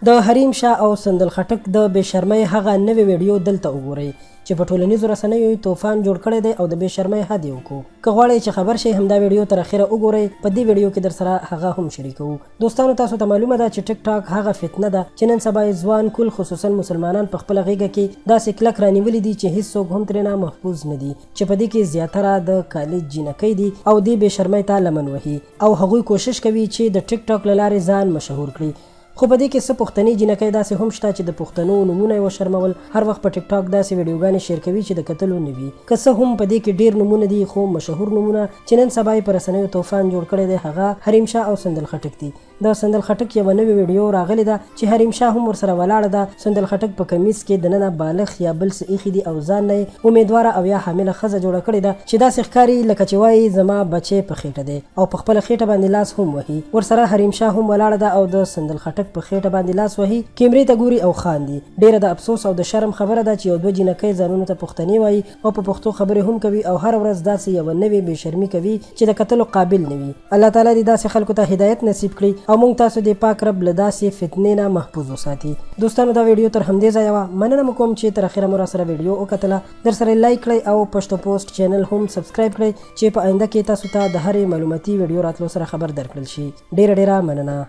د حریم شاه او سندل خټک د بې شرمۍ هغه نوې ویډیو دلته وګورئ چې په ټولنیزو رسنیو یې طوفان جوړ کړی دی او د بې شرمۍ حد یې وکړو. که غواړئ چې خبر شئ همدا ویډیو تر اخره وګورئ. په دې ویډیو کې در سره هغه هم شریکوو. دوستانو تاسو ته معلومه ده چې ټیک ټاک هغه فتنه ده چې نن سبا یې ځوان کل خصوصا مسلمانان په خپله غېږه کې داسې کلک رانیولي دي چې هیڅوک هم ترېنه محفوظ نه دي، چې په دې کې زیاتره د کالج جینکۍ دي او دې بې شرمۍ ته لمن وهي او هغوی کوشش کوي چې د ټیک ټاک له لارې ځان مشهور کړي. خو په دې کې څه پښتني جینکۍ داسې هم شته چې د پښتنو نومونه یې وشرمول، هر وخت په ټیک ټاک داسې ویډیوګانې شیر کوي چې د کتلو نه وي. که څه هم په دې کې ډېر نومونه دي خو مشهور نومونه چې نن سبا یې په رسنیو طوفان جوړ کړی دی هغه حریم شاه او سندل خټک دي. د سندل خټک یوه نوې ویډیو راغلې ده چې حریم شاه هم ورسره ولاړه ده. سندل خټک په کمیس کې دننه بالغ یا بل څه ایښي دي او ځان نه یې امیدواره او یا حامله ښځه جوړه کړې ده چې داسې ښکاري لکه چې وایي زما بچی په خېټه دی او په خپله خېټه باندې لاس هم وهي. ورسره حریم شاه هم ولاړه ده او د سندل خټک په خېټه باندې لاس وهي، کیمرې ته ګوري او خاندي. ډیره د افسوس او د شرم خبره ده چې یو دوه جینکۍ ځانونو ته پښتني وایي او په پښتو خبرې هم کوي او هر ورځ داسې یوه نوې بې شرمي کوي چې د کتلو قابل نه وي. الله تعالی دې داسې خلکو ته هدایت نصیب کړي او موږ تاسو دې پاک رب له داسې فتنې نه محفوظ وساتي. دوستانو دا ویډیو تر همدې ځایه وه. مننه مو کوم چې تر اخره مو راسره ویډیو وکتله. در سره لایک کړئ او پښتو پوسټ چینل هم سبسکرایب کړئ چې په آینده کې تاسو ته د هرې معلوماتي ویډیو راتلو سره خبر درکړل شي. ډیره مننه.